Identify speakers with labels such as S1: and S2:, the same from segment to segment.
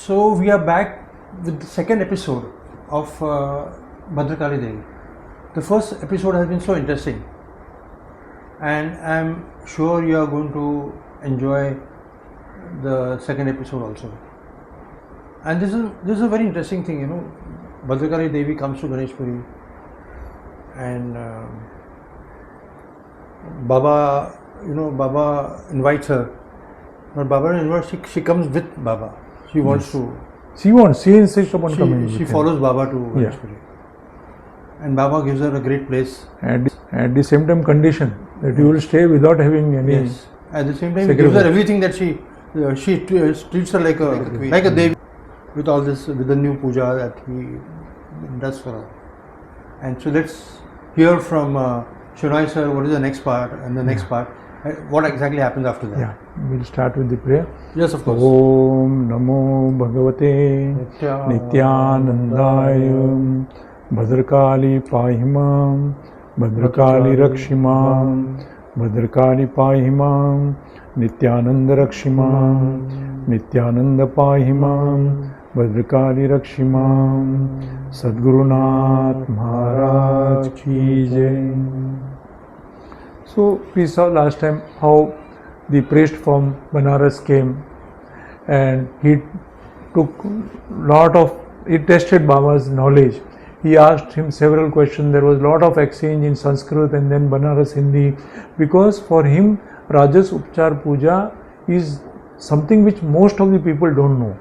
S1: So we are back with the second episode of Bhadrakali Devi. The first episode has been so interesting, and I'm sure you are going to enjoy the second episode also. And this is a very interesting thing, you know. Bhadrakali Devi comes to Ganeshpuri, and Baba, Baba invites her. But Baba invites, she comes with Baba. She wants to.
S2: She insists upon coming.
S1: She follows Baba to Ganeshpuri. And Baba gives her a great place.
S2: At the same time, condition that you will stay without having any.
S1: Yes. At the same time, he gives her everything that she treats her like a Devi, with all this, with the new puja that he does for her. And so let's hear from Shinoy sir what is the next part and the next part. What exactly happens after that?
S2: Yeah, we'll start with the prayer.
S1: Yes, of course.
S2: Om Namo Bhagavate Nityanandaya Bhadrakali Pahimam Bhadrakali Rakshimam Bhadrakali Pahimam Nityananda Rakshimam Nityananda Pahimam Bhadrakali Rakshimam Sadgurunath Maharaj Ki Jai. So we saw last time how the priest from Banaras came and he tested Baba's knowledge. He asked him several questions. There was a lot of exchange in Sanskrit and then Banaras Hindi, because for him Rajas Upchar Puja is something which most of the people don't know.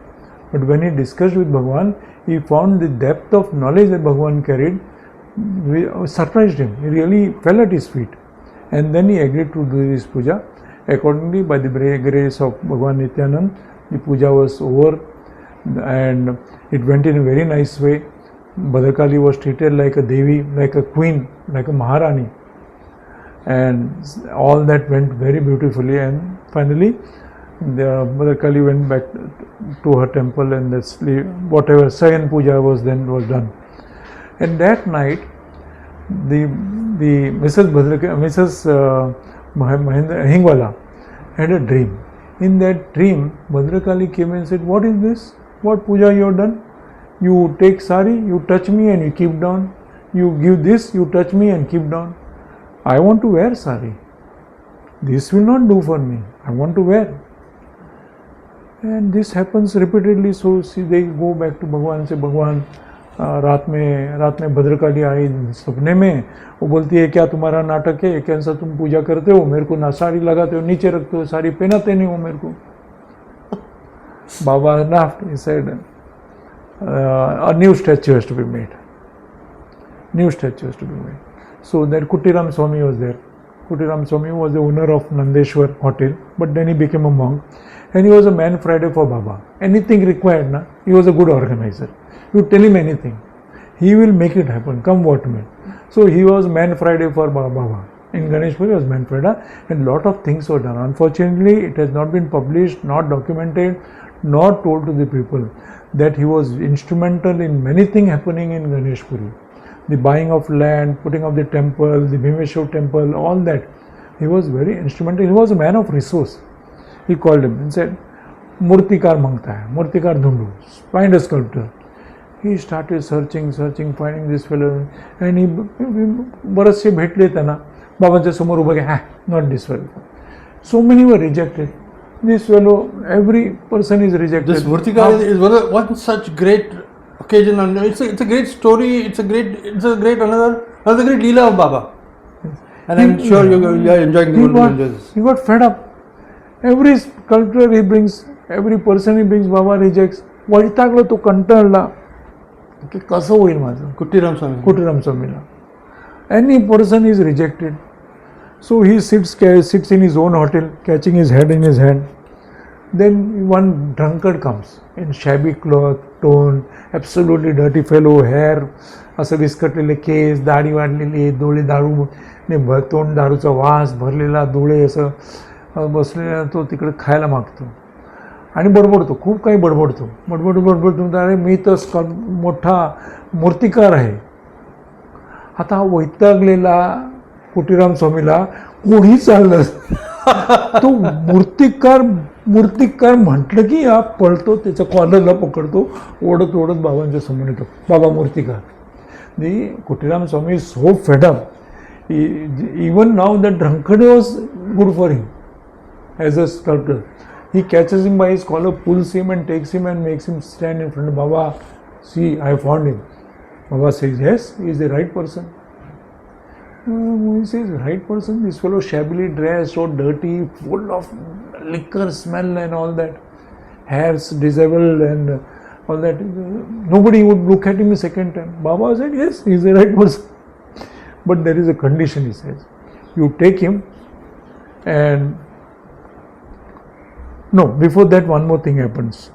S2: But when he discussed with Bhagwan, he found the depth of knowledge that Bhagwan carried surprised him. He really fell at his feet. And then he agreed to do this puja. Accordingly, by the grace of Bhagwan Nityanand, the puja was over and it went in a very nice way. Bhadrakali was treated like a Devi, like a queen, like a Maharani. And all that went very beautifully, and finally the Bhadrakali went back to her temple, and whatever Sayan puja was done. And that night, the Mrs. Mahendra Hingwala had a dream. In that dream, Bhadrakali came and said, "What is this? What puja you have done? You take sari, you touch me and you keep down. You give this, you touch me and keep down. I want to wear sari. This will not do for me. I want to wear." And this happens repeatedly. So they go back to Bhagwan and say, "Bhagwan, रात में भद्रकाली आई सपने में, वो बोलती है क्या तुम्हारा नाटक है, कैसा तुम पूजा करते हो, मेरे को ना साड़ी लगाते हो, नीचे रखते हो, साड़ी पहनाते नहीं हो मेरे को." Baba laughed. He said, "A new statue has to be made. New statue has to be made." So that Kuttiram Swami was there. Kuttiram Swami was the owner of Nandeshwar Hotel, but then he became a monk, and he was a man Friday for Baba. Anything required, he was a good organizer. You tell him anything, he will make it happen, come what may. So he was Man Friday for Baba. In Ganeshpuri, he was Man Friday, and lot of things were done. Unfortunately, it has not been published, not documented, not told to the people that he was instrumental in many things happening in Ganeshpuri. The buying of land, putting up the temple, the Bhimeshwar temple, all that. He was very instrumental. He was a man of resource. He called him and said, "Murtikar mangta hai, Murtikar dhundu, find a sculptor." He started searching, finding this fellow, and he बरचसे भेटले त्यांना. बाबांच्या समोर उभे के, not this fellow. So many were rejected. This fellow, every person is rejected.
S1: This Murtikar is one such great occasion, and it's a great story. It's a great another great leela of Baba. And I'm sure you are enjoying this.
S2: He got fed up. Every sculptor he brings, every person he brings, Baba rejects. वैतागला तो कंटाळला की कसं होईल माझं.
S1: Kuttiram
S2: Swamila. Any person is rejected. So he sits in his own hotel, catching his head in his hand. Then one drunkard comes in shabby cloth, torn, absolutely dirty fellow, hair असं विस्कटलेले केस, दाढी वाढलेली, डोळे दारू तोंड दारूचा वास भरलेला, डोळे असं बसलेला, तो तिकडे खायला मागतो आणि बडबडतो, खूप काही बडबडतो. अरे मी तर मोठा मूर्तिकार आहे. आता हा वैतागलेला कुटीराम स्वामीला कोणी चाललं तो मूर्तिकार मूर्तिकार म्हटलं की हा पळतो, त्याच्या कॉलरला पकडतो, ओढत ओढत बाबांच्या समोर येतो. बाबा मूर्तिकार. The Kutiram Swami is so fed up. Even now the drunkard was good for him as a sculptor. He catches him by his collar, pulls him and takes him and makes him stand in front of Baba. See, I found him. Baba says, yes, he is the right person. He says, right person? This fellow shabbily dressed, so dirty, full of liquor smell and all that. Hairs disheveled and all that. Nobody would look at him a second time. Baba said, yes, he is the right person. But there is a condition, he says. You take him and no, before that one more thing happens.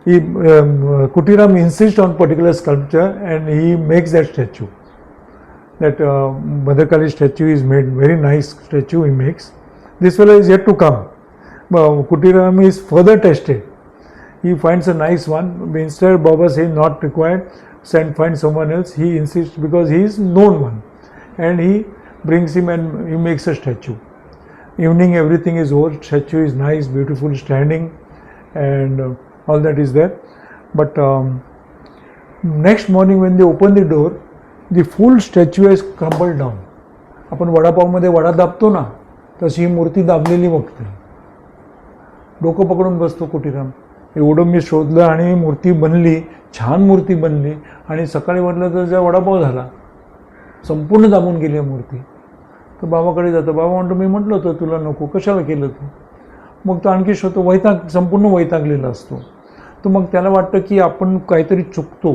S2: Kutiram insists on particular sculpture and he makes that statue. That Bhadrakali statue is made, very nice statue he makes. This fellow is yet to come. Kutiram is further tested. He finds a nice one. Instead, Baba says not required. Find someone else. He insists because he is known one, and he brings him and he makes a statue. Evening, everything is over. Statue is nice, beautiful, standing, and all that is there. But next morning when they open the door, the full statue has crumbled down. आपण वडापावमध्ये वडा दाबतो ना, तशी ही मूर्ती दाबलेली बघते. डोकं पकडून बसतो कुटीराम. एवढं मी शोधलं आणि मूर्ती बनली, छान मूर्ती बनली, आणि सकाळी म्हटलं तर त्या वडापाव झाला, संपूर्ण दाबून गेली आहे मूर्ती. तर बाबाकडे जातं. बाबा म्हणतो, मी म्हटलं होतं तुला नको, कशाला केलं तू? मग तो आणखी शोधतो, संपूर्ण वैतागलेला असतो. तर मग त्याला वाटतं की आपण काहीतरी चुकतो.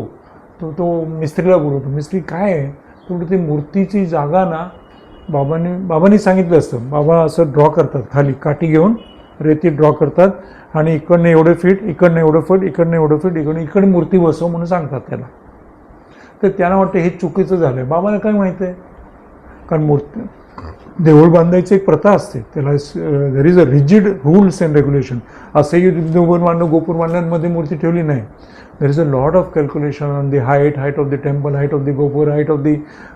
S2: तो मिस्त्रीला बोलवतो. मिस्त्री काय आहे? तर ती मूर्तीची जागा ना बाबांनी सांगितलं असतं. बाबा असं ड्रॉ करतात, खाली काठी घेऊन रेती ड्रॉ करतात आणि इकडनं एवढे फीट, इकडनं एवढं फीट, इकडनं एवढं फीट, इकडे मूर्ती बसव म्हणून सांगतात त्याला. तर त्यांना वाटतं हे चुकीचं झालं आहे. बाबाला काय माहिती आहे? कारण मूर्ती देऊळ बांधायची एक प्रथा असते, त्याला there is a rigid rules and regulation. असंही गोपूर बांधण्यांमध्ये मूर्ती ठेवली नाही. There is a lot of calculation on the height of the temple, height of the gopur, height of the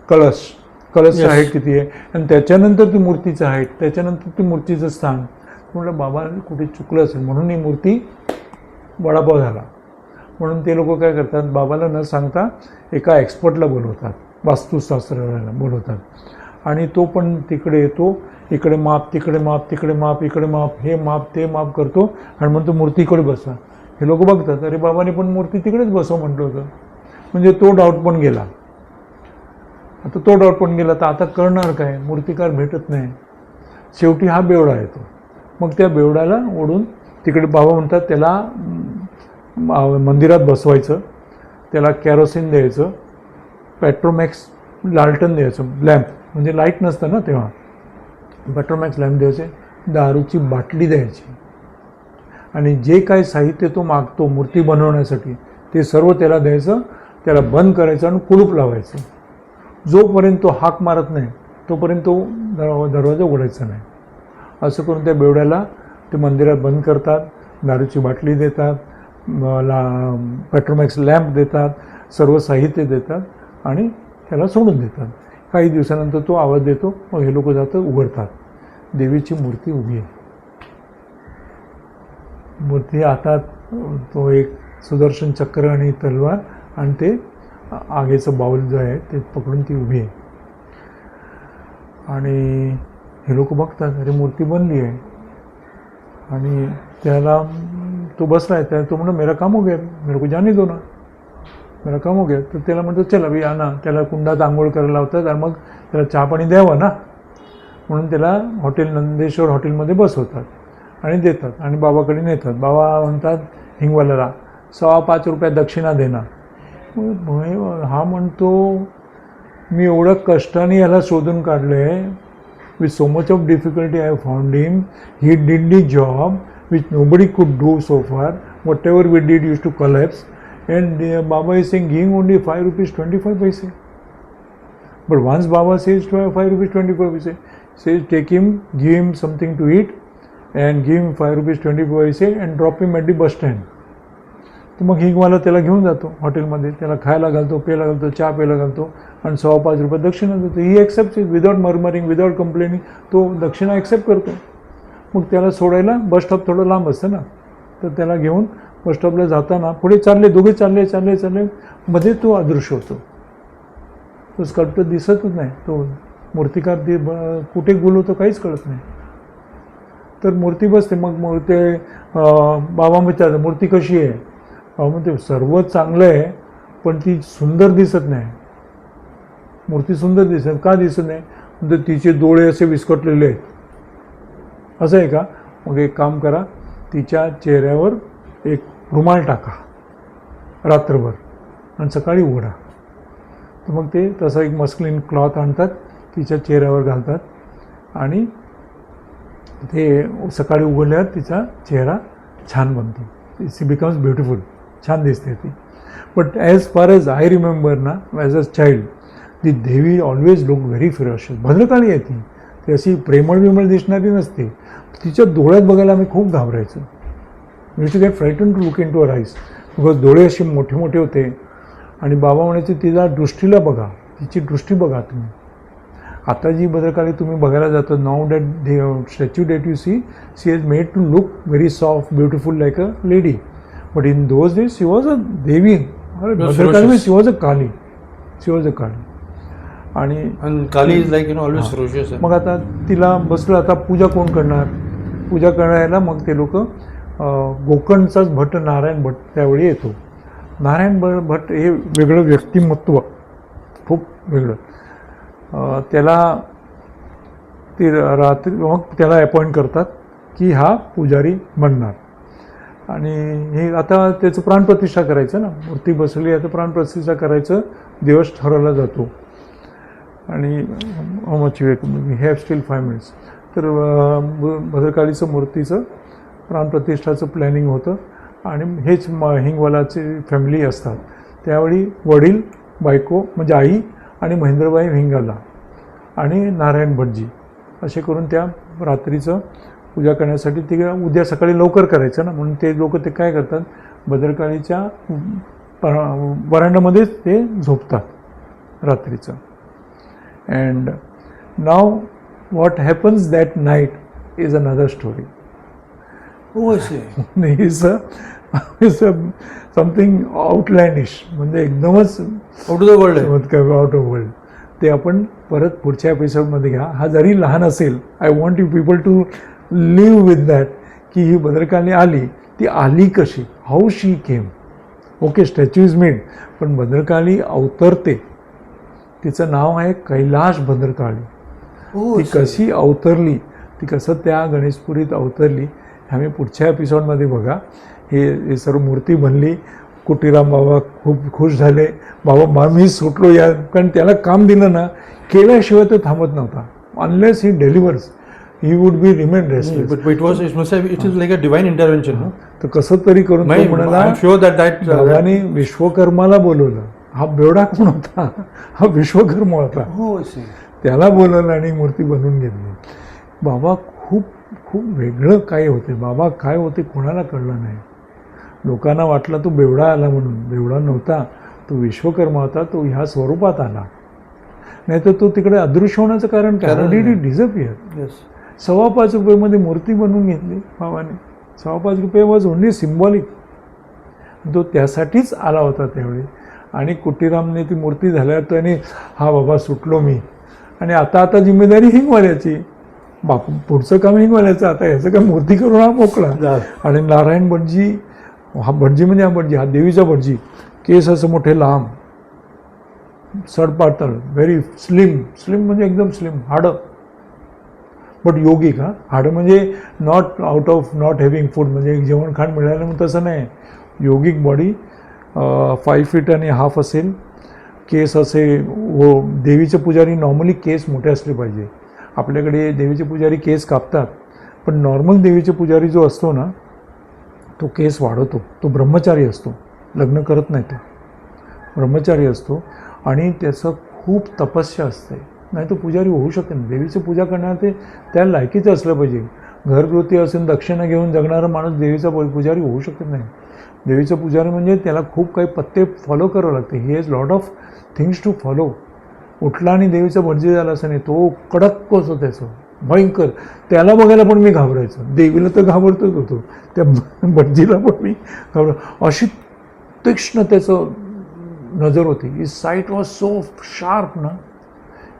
S2: कलशचं हाईट किती आहे, आणि त्याच्यानंतर ती मूर्तीचं हाईट, त्याच्यानंतर ती मूर्तीचं स्थान. म्हटलं बाबा कुठे चुकलं असेल म्हणून ही मूर्ती वडापाव झाला. म्हणून ते लोक काय करतात, बाबाला न सांगता एका एक्सपर्टला बोलवतात, वास्तुशास्त्राला बोलवतात, आणि तो पण तिकडे येतो. इकडे माप, तिकडे माप, तिकडे माप, इकडे माप, हे माप ते माप करतो आणि म्हणतो मूर्तीकडे बसा. हे लोक बघतात, अरे बाबाने पण मूर्ती तिकडेच बसव म्हटलं होतं. म्हणजे तो डाऊट पण गेला. तर आता करणार काय? मूर्तिकार भेटत नाही. शेवटी हा बेवडा येतो. मग त्या बेवड्याला ओढून तिकडे बाबा म्हणतात त्याला मंदिरात बसवायचं, त्याला कॅरोसिन द्यायचं, पेट्रोमॅक्स लालटन द्यायचं, लॅम्प, म्हणजे लाईट नसतं ना तेव्हा, पेट्रोमॅक्स लॅम्प द्यायचे, दारूची बाटली द्यायची, आणि जे काही साहित्य तो मागतो मूर्ती बनवण्यासाठी ते सर्व त्याला द्यायचं, त्याला बंद करायचं आणि कुलूप लावायचं. जोपर्यंत तो हाक मारत नाही तोपर्यंत तो दरवाजा उघडायचा नाही. असं करून त्या बेवड्याला ते मंदिरात बंद करतात, दारूची बाटली देतात, पेट्रोमॅक्स लॅम्प देतात, सर्व साहित्य देतात आणि त्याला सोडून देतात. काही दिवसानंतर तो आवाज देतो. मग हे लोक जातात, उघडतात. देवीची मूर्ती उभी आहे. मूर्ती हातात तो एक सुदर्शन चक्र आणि तलवार आणि ते आगेचं बाऊल जो आहे ते पकडून ती उभी आहे. आणि हे लोक बघतात, अरे मूर्ती बनली आहे. आणि त्याला तो बसला आहे, तो म्हणतो मेरा काम हो गया, मेरे को जाने दो ना, मेरा काम हो गया. तर त्याला म्हणतो चल अभी या ना. त्याला कुंडात आंघोळ करायला लावतात आणि मग त्याला चहा पाणी द्यावं ना, म्हणून त्याला नंदेश्वर हॉटेलमध्ये बसवतात आणि देतात आणि बाबाकडे नेतात. बाबा म्हणतात हिंगवाल्याला 5.25 रुपये दक्षिणा देणार. हा म्हणतो मी एवढं कष्टाने याला शोधून काढलं आहे, with so much of difficulty I found him, he did the job which nobody could do so far, whatever we did used to collapse, and Baba is saying give only 5 rupees 25 paise. But once Baba says 5 rupees 25 paise, says take him, give him something to eat and give him 5 rupees 25 paise and drop him at the bus stand. तर मग हिंगवाला त्याला घेऊन जातो हॉटेलमध्ये, त्याला खायला घालतो, प्यायला घालतो, चहा प्यायला घालतो आणि 5.25 रुपये दक्षिणा देतो. He accept without murmuring, without complaining तो दक्षिणा ॲक्सेप्ट करतो. मग त्याला सोडायला बस स्टॉप थोडं लांब असतं ना, तर त्याला घेऊन बस स्टॉपला जाताना पुढे चालले, दोघे चालले मध्ये तो अदृश्य होतो. तो स्कल्प्टर दिसतच नाही, तो मूर्तिकार कुठे गुलवतो काहीच कळत नाही. तर मूर्ती बसते. मग ते बाबा विचारतात मूर्ती कशी आहे. बाबा म्हणते सर्व चांगलं आहे, पण ती सुंदर दिसत नाही. मूर्ती सुंदर दिसत का दिसत नाही, म्हणजे तिचे डोळे असे विस्कटलेले आहेत. असं आहे का, मग एक काम करा, तिच्या चेहऱ्यावर एक रुमाल टाका रात्रभर आणि सकाळी उघडा. तर मग ते तसं एक मस्लिन क्लॉथ आणतात, तिच्या चेहऱ्यावर घालतात आणि ते सकाळी उघडल्यावर तिचा चेहरा छान बनतो. शी बिकम्स ब्युटिफुल, छान दिसते ती. But as far as I remember ना, ॲज अ चाइल्ड, दी देवी ऑलवेज लुक व्हेरी फिरॉशियस. भद्रकाली आहे ती अशी प्रेमळ दिसणारी नसते. तिच्या डोळ्यात बघायला आम्ही खूप घाबरायचो. We to get frighten to look into her eyes, because डोळे असे मोठे मोठे होते. आणि बाबा म्हणायचे तिला दृष्टीला बघा, तिची दृष्टी बघा तुम्ही. आता जी भद्रकाली तुम्ही बघायला जाता, नाव that statue that you see, she has made to look very soft beautiful like a lady. But in those days she was a devi. Bhadrakali she was a Kali, she was a Kali.
S1: आणि Kali is like always ferocious.
S2: मग आता तिला बसलं, आता पूजा कोण करणार. पूजा करायला मग ते लोक गोकर्णचाच भट्ट नारायण भट्ट त्यावेळी येतो. नारायण भट्ट हे वेगळं व्यक्तिमत्व, खूप वेगळं. त्याला ती रात्री मग त्याला अपॉइंट करतात की हा पुजारी बनणार. आणि हे आता त्याचं प्राणप्रतिष्ठा करायचं ना, मूर्ती बसवली आता प्राणप्रतिष्ठा करायचं दिवस ठरवला जातो. आणि much we have still 5 minutes. तर भद्रकालीचं मूर्तीचं प्राणप्रतिष्ठाचं प्लॅनिंग होतं. आणि हेच हिंगवालाचे फॅमिली असतात. त्यावेळी वडील, बायको म्हणजे आई आणि महेंद्रबाई हिंगला आणि नारायण भटजी असे करून त्या रात्रीचं पूजा करण्यासाठी ते उद्या सकाळी लवकर करायचं ना, म्हणून ते लोक ते काय करतात, भद्रकालीच्या वरांड्यामध्येच ते झोपतात रात्रीचं. And now what happens that night is another story. Is something outlandish, म्हणजे एकदमच
S1: आउट ऑफ द वर्ल्ड आहे.
S2: Out of world. ते आपण परत पुढच्या एपिसोडमध्ये घ्या. हा जरी लहान असेल, I want you people to live with that, की ही भद्रकाली आली, ती आली कशी, how she came. Okay, statue is made, पण भद्रकाली अवतरते. तिचं नाव आहे कैलाश भद्रकाली. ती कशी अवतरली, ती कसं त्या गणेशपुरीत अवतरली, आम्ही पुढच्या एपिसोडमध्ये बघा. हे सर्व मूर्ती बनली. कुटीराम बाबा खूप खुश झाले. बाबा मी सुटलो या, कारण त्याला काम दिलं ना, केल्याशिवाय तो थांबत नव्हता. Unless he delivers he would be remain restless.
S1: But it is like a divine intervention.
S2: तर कसं तरी करून तो म्हणाला,
S1: I'm sure that
S2: बाबांनी विश्वकर्माला बोलवलं. हा बेवडा कोण होता, हा विश्वकर्मा होता. त्याला बोलवलं आणि मूर्ती बनवून घेतली. बाबा खूप खूप वेगळं काय होते. बाबा काय होते कोणाला कळलं नाही. लोकांना वाटलं तो बेवडा आला म्हणून. बेवडा नव्हता, तो विश्वकर्मा होता. तो ह्या स्वरूपात आला. नाही तर तो तिकडे अदृश्य होण्याचं कारण काय, डिड इट डिझअपिअर. 5.25 रुपयामध्ये मूर्ती बनवून घेतली बाबाने. 5.25 रुपये वॉज ओनली सिम्बॉलिक. तो त्यासाठीच आला होता त्यावेळी. आणि कुटीरामने ती मूर्ती झाल्यावर त्याने, हा बाबा सुटलो मी, आणि आता जिम्मेदारी हिंगवाल्याची, बापू पुढचं काम हिंगवाल्याचं, आता ह्याचं काय मूर्ती करून हा मोकळा. आणि नारायण भटजी, हा भटजी म्हणजे हा भटजी, हा देवीचा भटजी. केस असं मोठे लांब, सडपातळ, व्हेरी स्लिम म्हणजे एकदम स्लिम, हाडं. बट योगिक. हाडं म्हणजे not out of not having food, म्हणजे जेवण खाण मिळालं म्हणून तसं नाही. योगिक बॉडी, 5 feet आणि हाफ असेल. केस असे, व देवीचे पुजारी नॉर्मली केस मोठे असले पाहिजे. आपल्याकडे देवीचे पुजारी केस कापतात, पण नॉर्मल देवीचे पुजारी जो असतो ना, तो केस वाढवतो. तो ब्रह्मचारी असतो, लग्न करत नाही. तो ब्रह्मचारी असतो आणि त्याचं खूप तपस्या असते, नाही तो पुजारी होऊ शकत नाही. देवीची पूजा करणार ते त्या लायकीचं असलं पाहिजे. घरगृती असून दक्षिणा घेऊन जगणारा माणूस देवीचा पुजारी होऊ शकत नाही. देवीचं पुजारी म्हणजे त्याला खूप काही पत्ते फॉलो करावं लागते. He has lot of things to follow. उठला आणि देवीचा भटजी झाला असं नाही, तो कडक होतं त्याचं. भयंकर. त्याला बघायला पण मी घाबरायचो. देवीला तर घाबरतच होतो, त्या भटजीला पण मी अशी तीक्ष्ण त्याचं नजर होती. His sight was so sharp ना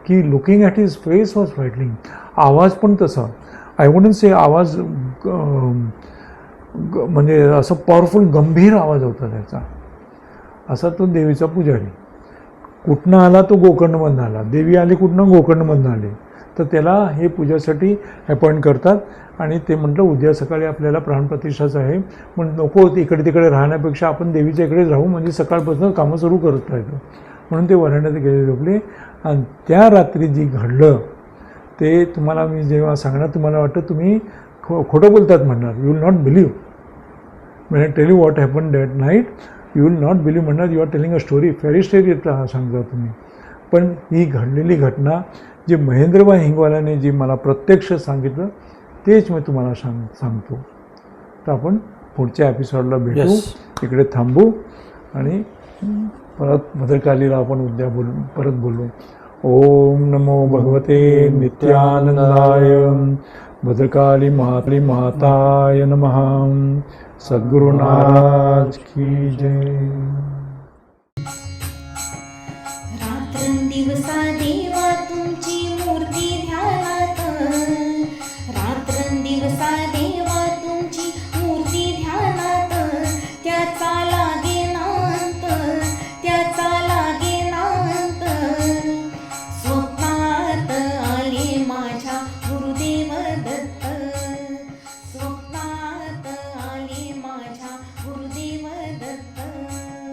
S2: की looking at his face was frightening. आवाज पण तसा, आय वुडंट से आवाज म्हणजे असं पॉवरफुल गंभीर आवाज होता त्याचा. असा तो देवीचा पुजारी. कुठनं आला तो गोकर्णमधनं आला, देवी आली कुठनं गोकर्णमधनं आली, तर त्याला हे पूजासाठी अपॉइंट करतात. आणि ते म्हटलं उद्या सकाळी आपल्याला प्राणप्रतिष्ठाच आहे, पण नको इकडे तिकडे राहण्यापेक्षा आपण देवीच्या इकडेच राहू, म्हणजे सकाळपासून कामं सुरू करत राहतो. म्हणून ते वरांड्यात गेले झोपले. आणि त्या रात्री जी घडलं ते तुम्हाला मी जेव्हा सांगणार तुम्हाला वाटतं तुम्ही खोटं बोलतात म्हणणार. You will not believe when I tell you what happened that night, you will not believe म्हणणार you are telling a story, fairy story सांगता तुम्ही. पण ही घडलेली घटना जी महेंद्रभाई हिंगवालाने जी मला प्रत्यक्ष सांगितलं तेच मी तुम्हाला सांगतो. तर आपण पुढच्या एपिसोडला भेटू. इकडे थांबू आणि परत भद्रकालीला आपण उद्या परत बोलू. ओम नमो भगवते नित्यानंदाय. भद्रकाली माताय नमः. सद्गुरु महाराज की जय.
S3: रात्रंदिवसा देवा तुमची मूर्ती ध्यानात, रात्रंदिवसा